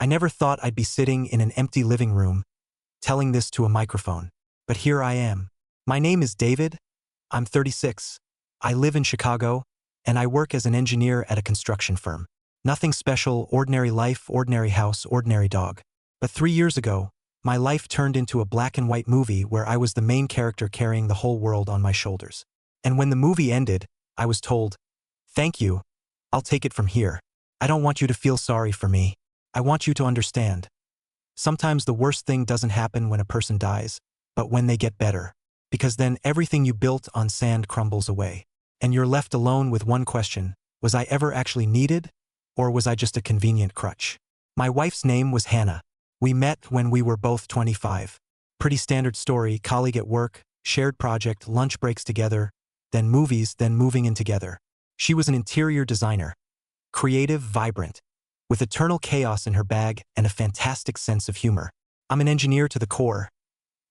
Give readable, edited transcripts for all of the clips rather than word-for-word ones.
I never thought I'd be sitting in an empty living room, telling this to a microphone. But here I am. My name is David. I'm 36. I live in Chicago, and I work as an engineer at a construction firm. Nothing special, ordinary life, ordinary house, ordinary dog. But 3 years ago, my life turned into a black and white movie where I was the main character carrying the whole world on my shoulders. And when the movie ended, I was told, "Thank you. I'll take it from here. I don't want you to feel sorry for me. I want you to understand. Sometimes the worst thing doesn't happen when a person dies, but when they get better. Because then everything you built on sand crumbles away. And you're left alone with one question: was I ever actually needed, or was I just a convenient crutch?" My wife's name was Hannah. We met when we were both 25. Pretty standard story: colleague at work, shared project, lunch breaks together, then movies, then moving in together. She was an interior designer. Creative, vibrant, with eternal chaos in her bag and a fantastic sense of humor. I'm an engineer to the core.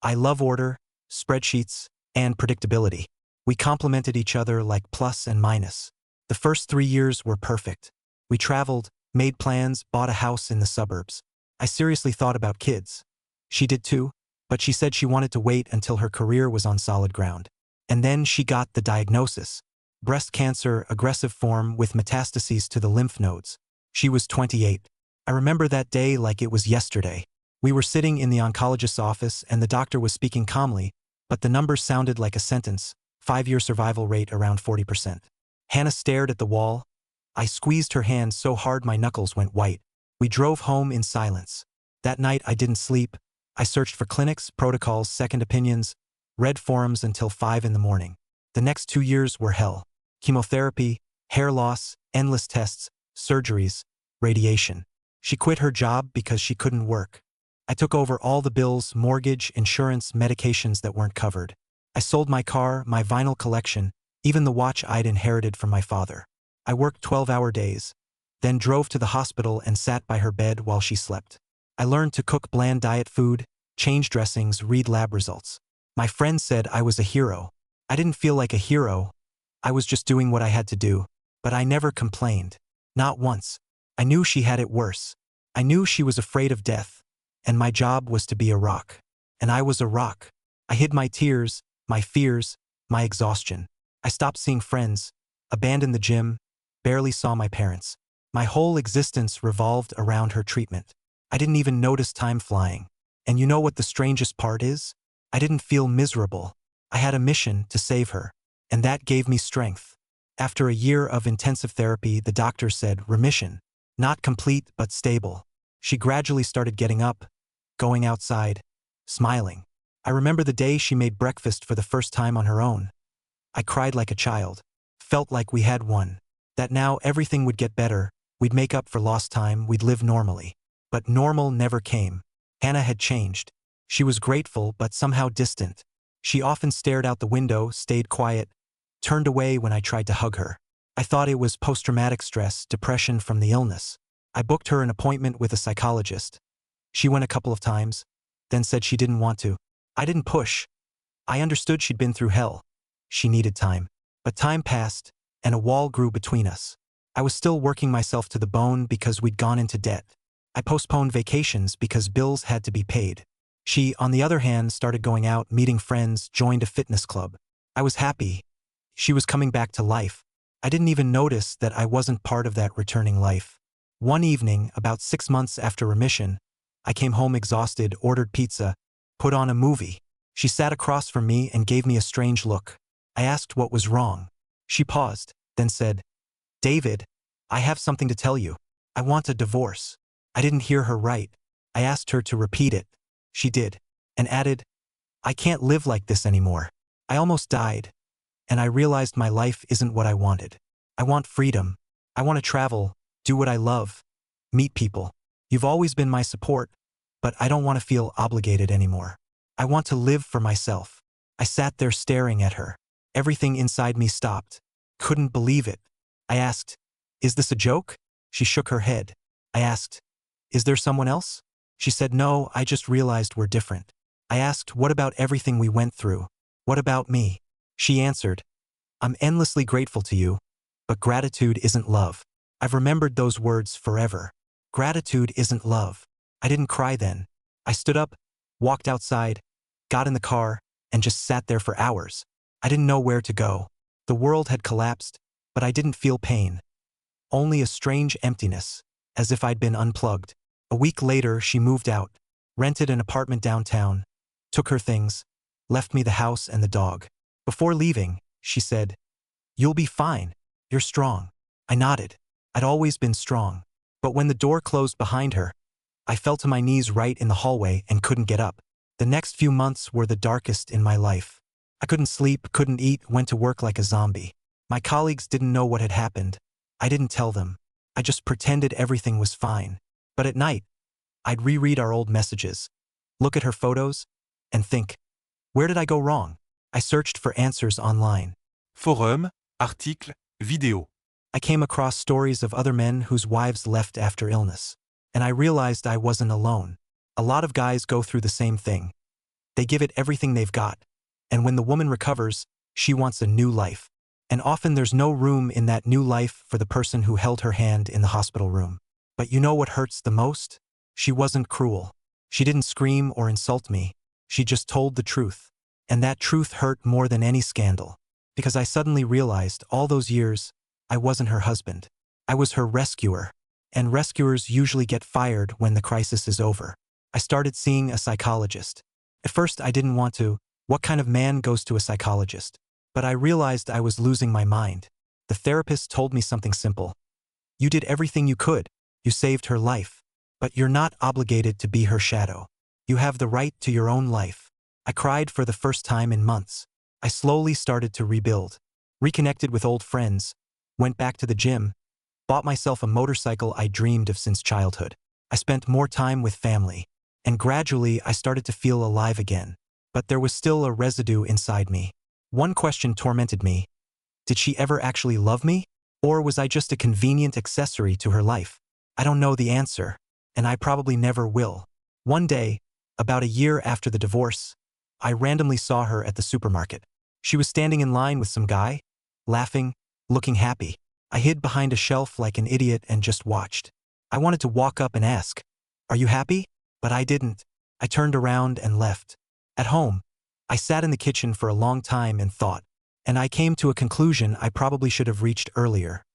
I love order, spreadsheets, and predictability. We complemented each other like plus and minus. The first 3 years were perfect. We traveled, made plans, bought a house in the suburbs. I seriously thought about kids. She did too, but she said she wanted to wait until her career was on solid ground. And then she got the diagnosis: breast cancer, aggressive form with metastases to the lymph nodes. She was 28. I remember that day like it was yesterday. We were sitting in the oncologist's office and the doctor was speaking calmly, but the numbers sounded like a sentence: 5-year survival rate around 40%. Hannah stared at the wall. I squeezed her hand so hard my knuckles went white. We drove home in silence. That night I didn't sleep. I searched for clinics, protocols, second opinions, read forums until 5 in the morning. The next 2 years were hell. Chemotherapy, hair loss, endless tests, surgeries, radiation. She quit her job because she couldn't work. I took over all the bills: mortgage, insurance, medications that weren't covered. I sold my car, my vinyl collection, even the watch I'd inherited from my father. I worked 12-hour days, then drove to the hospital and sat by her bed while she slept. I learned to cook bland diet food, change dressings, read lab results. My friends said I was a hero. I didn't feel like a hero. I was just doing what I had to do. But I never complained. Not once. I knew she had it worse. I knew she was afraid of death. And my job was to be a rock. And I was a rock. I hid my tears, my fears, my exhaustion. I stopped seeing friends, abandoned the gym, barely saw my parents. My whole existence revolved around her treatment. I didn't even notice time flying. And you know what the strangest part is? I didn't feel miserable. I had a mission to save her. And that gave me strength. After a year of intensive therapy, the doctor said remission. Not complete, but stable. She gradually started getting up, going outside, smiling. I remember the day she made breakfast for the first time on her own. I cried like a child. Felt like we had won. That now everything would get better. We'd make up for lost time, we'd live normally. But normal never came. Hannah had changed. She was grateful but somehow distant. She often stared out the window, stayed quiet, turned away when I tried to hug her. I thought it was post-traumatic stress, depression from the illness. I booked her an appointment with a psychologist. She went a couple of times, then said she didn't want to. I didn't push. I understood she'd been through hell. She needed time. But time passed, and a wall grew between us. I was still working myself to the bone because we'd gone into debt. I postponed vacations because bills had to be paid. She, on the other hand, started going out, meeting friends, joined a fitness club. I was happy. She was coming back to life. I didn't even notice that I wasn't part of that returning life. One evening, about 6 months after remission, I came home exhausted, ordered pizza, put on a movie. She sat across from me and gave me a strange look. I asked what was wrong. She paused, then said, "David, I have something to tell you. I want a divorce." I didn't hear her right. I asked her to repeat it. She did, and added, "I can't live like this anymore. I almost died, and I realized my life isn't what I wanted. I want freedom. I want to travel, do what I love, meet people. You've always been my support, but I don't want to feel obligated anymore. I want to live for myself." I sat there staring at her. Everything inside me stopped. Couldn't believe it. I asked, "Is this a joke?" She shook her head. I asked, "Is there someone else?" She said, "No, I just realized we're different." I asked, "What about everything we went through? What about me?" She answered, "I'm endlessly grateful to you, but gratitude isn't love." I've remembered those words forever. Gratitude isn't love. I didn't cry then. I stood up, walked outside, got in the car, and just sat there for hours. I didn't know where to go. The world had collapsed, but I didn't feel pain. Only a strange emptiness, as if I'd been unplugged. A week later, she moved out, rented an apartment downtown, took her things, left me the house and the dog. Before leaving, she said, "You'll be fine. You're strong." I nodded. I'd always been strong. But when the door closed behind her, I fell to my knees right in the hallway and couldn't get up. The next few months were the darkest in my life. I couldn't sleep, couldn't eat, went to work like a zombie. My colleagues didn't know what had happened. I didn't tell them. I just pretended everything was fine. But at night, I'd reread our old messages, look at her photos, and think, where did I go wrong? I searched for answers online. Forum, articles, vidéos. I came across stories of other men whose wives left after illness. And I realized I wasn't alone. A lot of guys go through the same thing. They give it everything they've got. And when the woman recovers, she wants a new life. And often there's no room in that new life for the person who held her hand in the hospital room. But you know what hurts the most? She wasn't cruel. She didn't scream or insult me. She just told the truth. And that truth hurt more than any scandal. Because I suddenly realized all those years, I wasn't her husband. I was her rescuer. And rescuers usually get fired when the crisis is over. I started seeing a psychologist. At first I didn't want to. What kind of man goes to a psychologist? But I realized I was losing my mind. The therapist told me something simple. You did everything you could. You saved her life. But you're not obligated to be her shadow. You have the right to your own life. I cried for the first time in months. I slowly started to rebuild. Reconnected with old friends. Went back to the gym. Bought myself a motorcycle I dreamed of since childhood. I spent more time with family. And gradually I started to feel alive again. But there was still a residue inside me. One question tormented me. Did she ever actually love me? Or was I just a convenient accessory to her life? I don't know the answer. And I probably never will. One day, about a year after the divorce, I randomly saw her at the supermarket. She was standing in line with some guy, laughing, looking happy. I hid behind a shelf like an idiot and just watched. I wanted to walk up and ask, "Are you happy?" But I didn't. I turned around and left. At home, I sat in the kitchen for a long time and thought, and I came to a conclusion I probably should have reached earlier.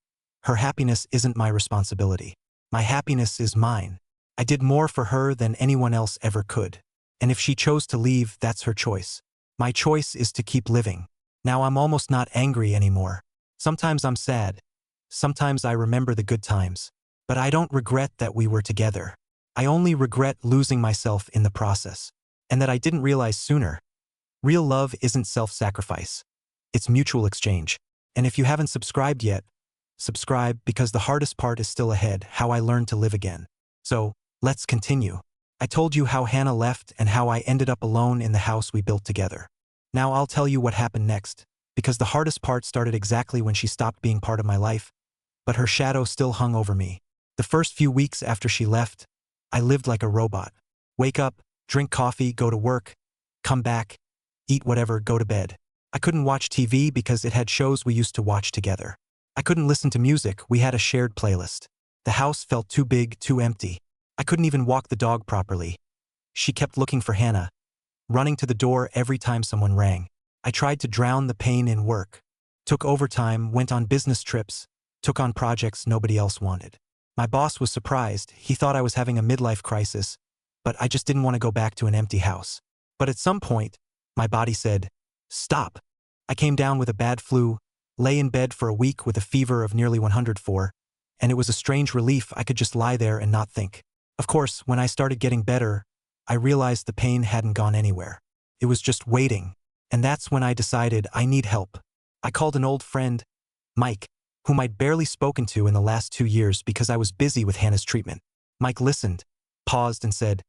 Her happiness isn't my responsibility. My happiness is mine. I did more for her than anyone else ever could. And if she chose to leave, that's her choice. My choice is to keep living. Now I'm almost not angry anymore. Sometimes I'm sad. Sometimes I remember the good times. But I don't regret that we were together. I only regret losing myself in the process. And that I didn't realize sooner. Real love isn't self-sacrifice. It's mutual exchange. And if you haven't subscribed yet, subscribe because the hardest part is still ahead, how I learned to live again. So, let's continue. I told you how Hannah left and how I ended up alone in the house we built together. Now I'll tell you what happened next, because the hardest part started exactly when she stopped being part of my life, but her shadow still hung over me. The first few weeks after she left, I lived like a robot. Wake up, drink coffee, go to work, come back, eat whatever, go to bed. I couldn't watch TV because it had shows we used to watch together. I couldn't listen to music, we had a shared playlist. The house felt too big, too empty. I couldn't even walk the dog properly. She kept looking for Hannah, running to the door every time someone rang. I tried to drown the pain in work. Took overtime, went on business trips, took on projects nobody else wanted. My boss was surprised. He thought I was having a midlife crisis, but I just didn't want to go back to an empty house. But at some point, my body said, "Stop." I came down with a bad flu, lay in bed for a week with a fever of nearly 104, and it was a strange relief I could just lie there and not think. Of course, when I started getting better, I realized the pain hadn't gone anywhere. It was just waiting, and that's when I decided I need help. I called an old friend, Mike, whom I'd barely spoken to in the last 2 years because I was busy with Hannah's treatment. Mike listened, paused and said,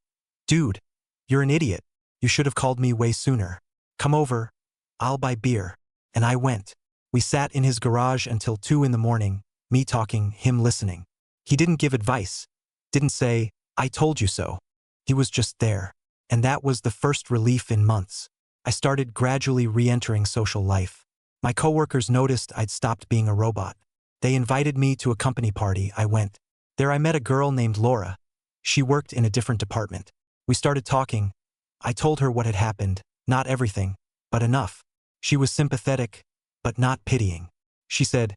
"Dude, you're an idiot. You should have called me way sooner. Come over, I'll buy beer." And I went. We sat in his garage until 2 in the morning, me talking, him listening. He didn't give advice, didn't say, "I told you so." He was just there. And that was the first relief in months. I started gradually re-entering social life. My coworkers noticed I'd stopped being a robot. They invited me to a company party. I went. There I met a girl named Laura. She worked in a different department. We started talking. I told her what had happened, not everything, but enough. She was sympathetic, but not pitying. She said,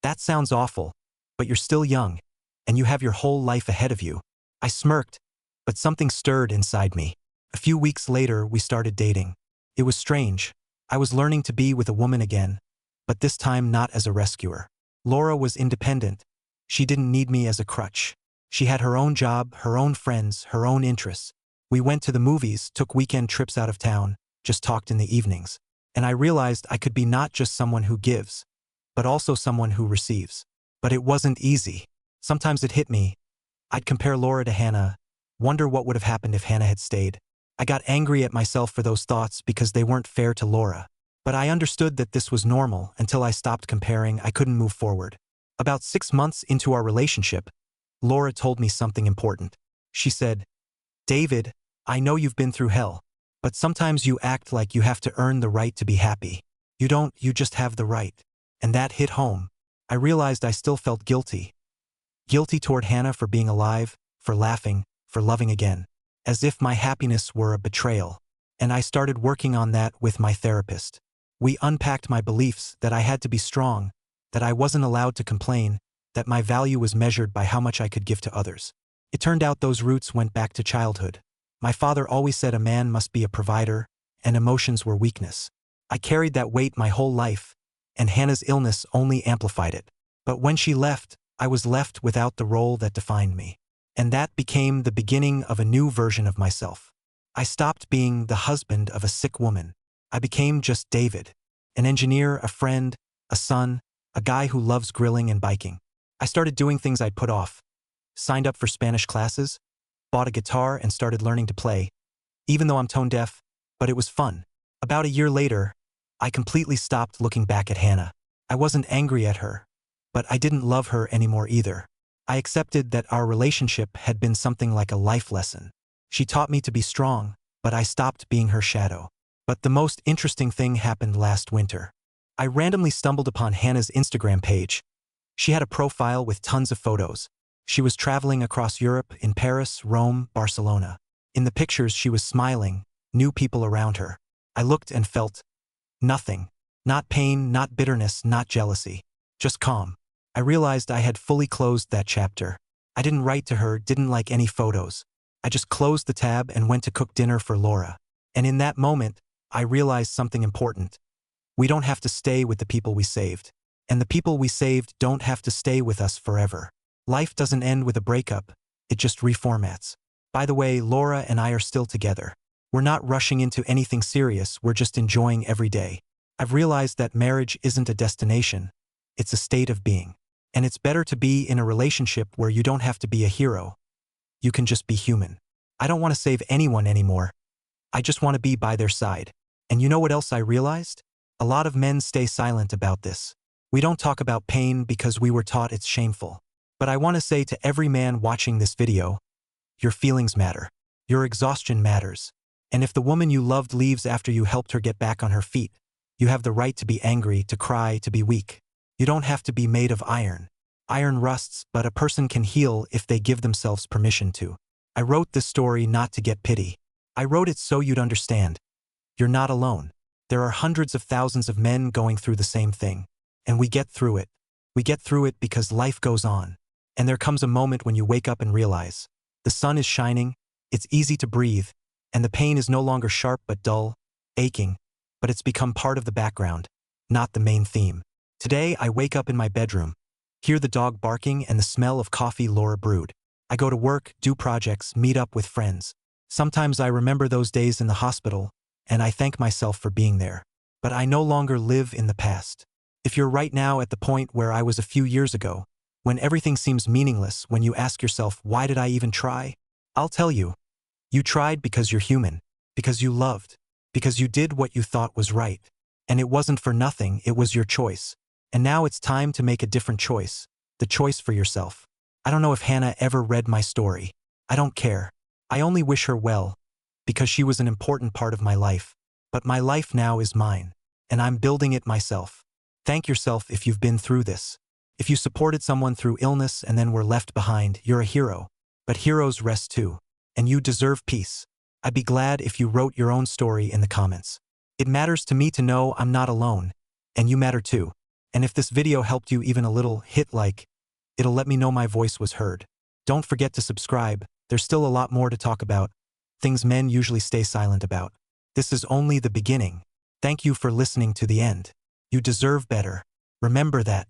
"That sounds awful, but you're still young, and you have your whole life ahead of you." I smirked, but something stirred inside me. A few weeks later, we started dating. It was strange. I was learning to be with a woman again, but this time not as a rescuer. Laura was independent. She didn't need me as a crutch. She had her own job, her own friends, her own interests. We went to the movies, took weekend trips out of town, just talked in the evenings. And I realized I could be not just someone who gives, but also someone who receives. But it wasn't easy. Sometimes it hit me. I'd compare Laura to Hannah, wonder what would have happened if Hannah had stayed. I got angry at myself for those thoughts because they weren't fair to Laura. But I understood that this was normal until I stopped comparing. I couldn't move forward. About 6 months into our relationship, Laura told me something important. She said, "David, I know you've been through hell, but sometimes you act like you have to earn the right to be happy. You don't, you just have the right." And that hit home. I realized I still felt guilty. Guilty toward Hannah for being alive, for laughing, for loving again. As if my happiness were a betrayal. And I started working on that with my therapist. We unpacked my beliefs that I had to be strong, that I wasn't allowed to complain, that my value was measured by how much I could give to others. It turned out those roots went back to childhood. My father always said a man must be a provider, and emotions were weakness. I carried that weight my whole life, and Hannah's illness only amplified it. But when she left, I was left without the role that defined me. And that became the beginning of a new version of myself. I stopped being the husband of a sick woman. I became just David, an engineer, a friend, a son, a guy who loves grilling and biking. I started doing things I'd put off. Signed up for Spanish classes, bought a guitar and started learning to play, even though I'm tone deaf, but it was fun. About a year later, I completely stopped looking back at Hannah. I wasn't angry at her, but I didn't love her anymore either. I accepted that our relationship had been something like a life lesson. She taught me to be strong, but I stopped being her shadow. But the most interesting thing happened last winter. I randomly stumbled upon Hannah's Instagram page. She had a profile with tons of photos. She was traveling across Europe, in Paris, Rome, Barcelona. In the pictures, she was smiling, new people around her. I looked and felt nothing. Not pain, not bitterness, not jealousy. Just calm. I realized I had fully closed that chapter. I didn't write to her, didn't like any photos. I just closed the tab and went to cook dinner for Laura. And in that moment, I realized something important. We don't have to stay with the people we saved. And the people we saved don't have to stay with us forever. Life doesn't end with a breakup, it just reformats. By the way, Laura and I are still together. We're not rushing into anything serious, we're just enjoying every day. I've realized that marriage isn't a destination, it's a state of being. And it's better to be in a relationship where you don't have to be a hero. You can just be human. I don't want to save anyone anymore. I just want to be by their side. And you know what else I realized? A lot of men stay silent about this. We don't talk about pain because we were taught it's shameful. But I want to say to every man watching this video, your feelings matter. Your exhaustion matters. And if the woman you loved leaves after you helped her get back on her feet, you have the right to be angry, to cry, to be weak. You don't have to be made of iron. Iron rusts, but a person can heal if they give themselves permission to. I wrote this story not to get pity. I wrote it so you'd understand. You're not alone. There are hundreds of thousands of men going through the same thing. And we get through it. We get through it because life goes on. And there comes a moment when you wake up and realize the sun is shining, it's easy to breathe, and the pain is no longer sharp but dull, aching, but it's become part of the background, not the main theme. Today, I wake up in my bedroom, hear the dog barking and the smell of coffee Laura brewed. I go to work, do projects, meet up with friends. Sometimes I remember those days in the hospital, and I thank myself for being there. But I no longer live in the past. If you're right now at the point where I was a few years ago, when everything seems meaningless, when you ask yourself, why did I even try? I'll tell you. You tried because you're human, because you loved, because you did what you thought was right. And it wasn't for nothing, it was your choice. And now it's time to make a different choice, the choice for yourself. I don't know if Hannah ever read my story. I don't care. I only wish her well, because she was an important part of my life. But my life now is mine, and I'm building it myself. Thank yourself if you've been through this. If you supported someone through illness and then were left behind, you're a hero. But heroes rest too. And you deserve peace. I'd be glad if you wrote your own story in the comments. It matters to me to know I'm not alone. And you matter too. And if this video helped you even a little, hit like. It'll let me know my voice was heard. Don't forget to subscribe. There's still a lot more to talk about. Things men usually stay silent about. This is only the beginning. Thank you for listening to the end. You deserve better. Remember that.